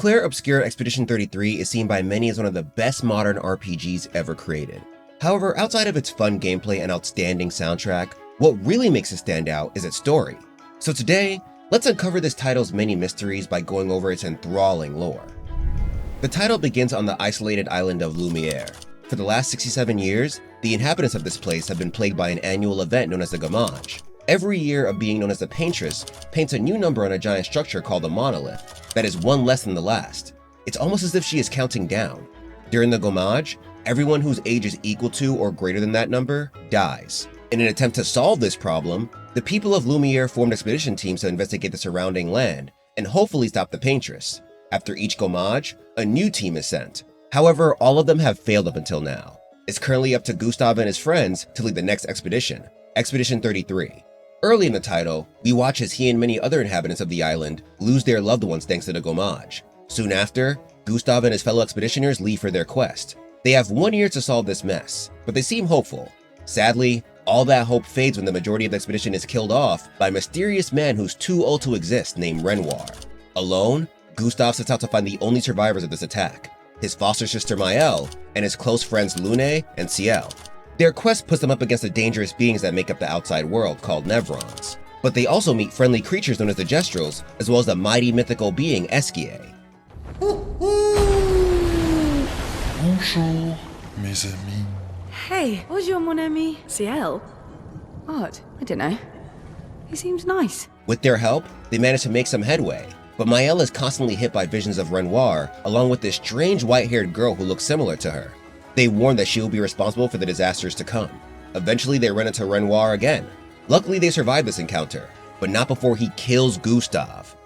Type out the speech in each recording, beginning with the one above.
Clair Obscur Expedition 33 is seen by many as one of the best modern RPGs ever created. However, outside of its fun gameplay and outstanding soundtrack, what really makes it stand out is its story. So today, let's uncover this title's many mysteries by going over its enthralling lore. The title begins on the isolated island of Lumière. For the last 67 years, the inhabitants of this place have been plagued by an annual event known as the Gamage. Every year, a being known as the Paintress paints a new number on a giant structure called the monolith that is one less than the last. It's almost as if she is counting down. During the Gamage, everyone whose age is equal to or greater than that number dies. In an attempt to solve this problem, the people of Lumière formed expedition teams to investigate the surrounding land and hopefully stop the Paintress. After each Gamage, a new team is sent. However, all of them have failed up until now. It's currently up to Gustav and his friends to lead the next expedition, Expedition 33. Early in the title, we watch as he and many other inhabitants of the island lose their loved ones thanks to the Gamage. Soon after, Gustav and his fellow expeditioners leave for their quest. They have 1 year to solve this mess, but they seem hopeful. Sadly, all that hope fades when the majority of the expedition is killed off by a mysterious man who's too old to exist named Renoir. Alone, Gustav sets out to find the only survivors of this attack, his foster sister Maëlle and his close friends Lune and Ciel. Their quest puts them up against the dangerous beings that make up the outside world called Nevrons, but they also meet friendly creatures known as the Gestrels, as well as the mighty mythical being Esquier. Bonjour, mes amis. Hey, bonjour mon ami. Ciel? Odd, I don't know. He seems nice. With their help, they manage to make some headway, but Maëlle is constantly hit by visions of Renoir, along with this strange white-haired girl who looks similar to her. They warn that she will be responsible for the disasters to come. Eventually, they run into Renoir again. Luckily, they survive this encounter, but not before he kills Gustav.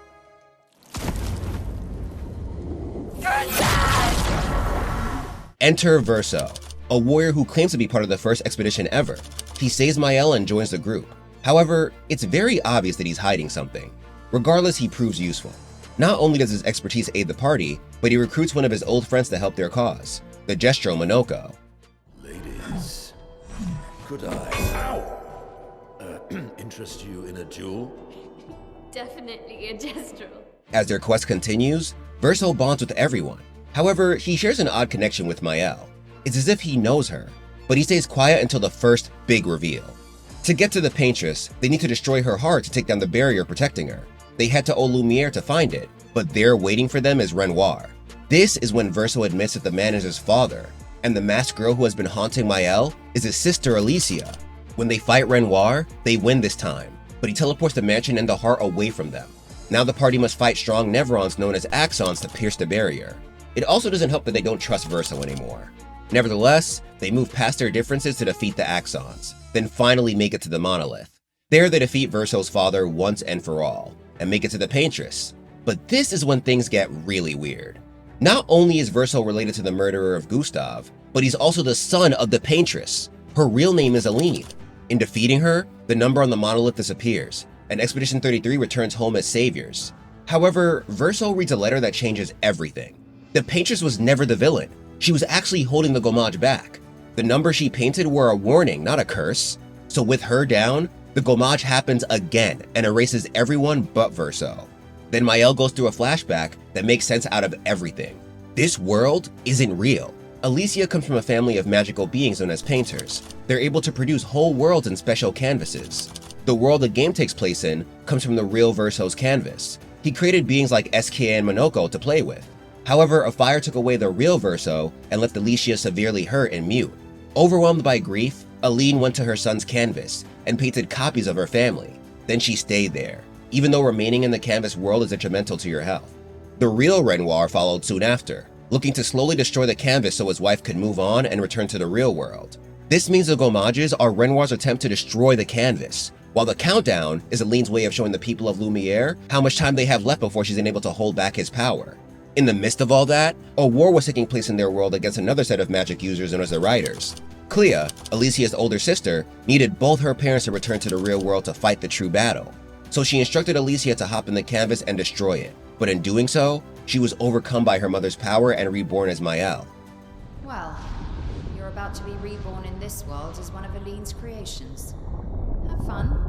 Enter Verso, a warrior who claims to be part of the first expedition ever. He saves Maëlle and joins the group. However, it's very obvious that he's hiding something. Regardless, he proves useful. Not only does his expertise aid the party, but he recruits one of his old friends to help their cause, the Gestrel Monoko. Ladies, could I interest you in a duel? Definitely a Gestrel. As their quest continues, Verso bonds with everyone. However, he shares an odd connection with Maëlle. It's as if he knows her, but he stays quiet until the first big reveal. To get to the Paintress, they need to destroy her heart to take down the barrier protecting her. They head to Lumière to find it, but there waiting for them is Renoir. This is when Verso admits that the man is his father, and the masked girl who has been haunting Maëlle is his sister Alicia. When they fight Renoir, they win this time, but he teleports the mansion and the heart away from them. Now the party must fight strong Nevrons known as Axons to pierce the barrier. It also doesn't help that they don't trust Verso anymore. Nevertheless, they move past their differences to defeat the Axons, then finally make it to the monolith. There they defeat Verso's father once and for all, and make it to the Paintress. But this is when things get really weird. Not only is Verso related to the murderer of Gustav, but he's also the son of the Paintress. Her real name is Aline. In defeating her, the number on the monolith disappears, and Expedition 33 returns home as saviors. However, Verso reads a letter that changes everything. The Paintress was never the villain. She was actually holding the Gamage back. The numbers she painted were a warning, not a curse. So with her down, the Gamage happens again and erases everyone but Verso. Then Maëlle goes through a flashback that makes sense out of everything. This world isn't real. Alicia comes from a family of magical beings known as painters. They're able to produce whole worlds in special canvases. The world the game takes place in comes from the real Verso's canvas. He created beings like Esquier and Monoko to play with. However, a fire took away the real Verso and left Alicia severely hurt and mute. Overwhelmed by grief, Aline went to her son's canvas and painted copies of her family. Then she stayed there, even though remaining in the canvas world is detrimental to your health. The real Renoir followed soon after, looking to slowly destroy the canvas so his wife could move on and return to the real world. This means the Gamages are Renoir's attempt to destroy the canvas, while the countdown is Aline's way of showing the people of Lumière how much time they have left before she's unable to hold back his power. In the midst of all that, a war was taking place in their world against another set of magic users known as the Riders. Clea, Alicia's older sister, needed both her parents to return to the real world to fight the true battle. So she instructed Alicia to hop in the canvas and destroy it. But in doing so, she was overcome by her mother's power and reborn as Maëlle. Well, you're about to be reborn in this world as one of Aline's creations. Have fun.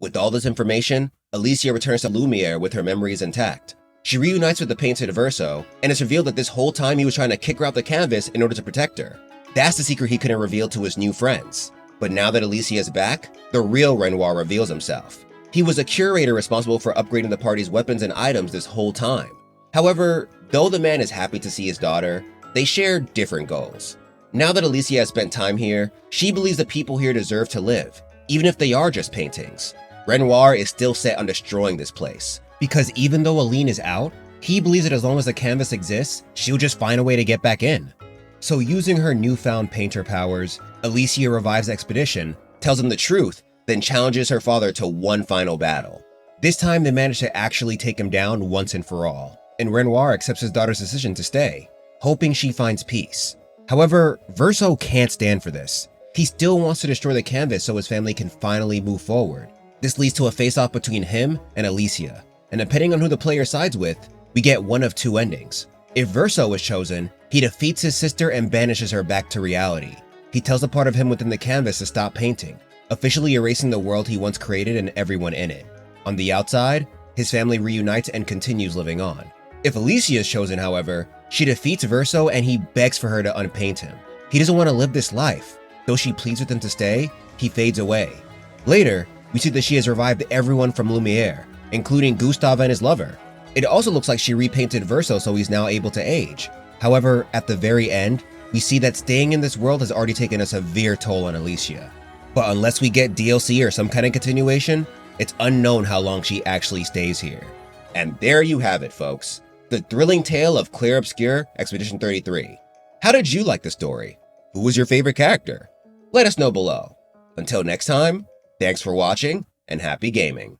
With all this information, Alicia returns to Lumière with her memories intact. She reunites with the painted Verso, and it's revealed that this whole time he was trying to kick her off the canvas in order to protect her. That's the secret he couldn't reveal to his new friends. But now that Alicia is back, the real Renoir reveals himself. He was a curator responsible for upgrading the party's weapons and items this whole time. However, though the man is happy to see his daughter, they share different goals. Now that Alicia has spent time here, she believes the people here deserve to live, even if they are just paintings. Renoir is still set on destroying this place, because even though Aline is out, he believes that as long as the canvas exists, she'll just find a way to get back in. So using her newfound painter powers, Alicia revives the expedition, tells him the truth, then challenges her father to one final battle. This time they manage to actually take him down once and for all, and Renoir accepts his daughter's decision to stay, hoping she finds peace. However, Verso can't stand for this. He still wants to destroy the canvas so his family can finally move forward. This leads to a face-off between him and Alicia, and depending on who the player sides with, we get one of two endings. If Verso is chosen, he defeats his sister and banishes her back to reality. He tells a part of him within the canvas to stop painting, officially erasing the world he once created and everyone in it. On the outside, his family reunites and continues living on. If Alicia is chosen, however, she defeats Verso and he begs for her to unpaint him. He doesn't want to live this life. Though she pleads with him to stay, he fades away. Later, we see that she has revived everyone from Lumière, including Gustave and his lover. It also looks like she repainted Verso so he's now able to age. However, at the very end, we see that staying in this world has already taken a severe toll on Alicia. But unless we get DLC or some kind of continuation, it's unknown how long she actually stays here. And there you have it, folks. The thrilling tale of Clair Obscur, Expedition 33. How did you like the story? Who was your favorite character? Let us know below. Until next time, thanks for watching and happy gaming.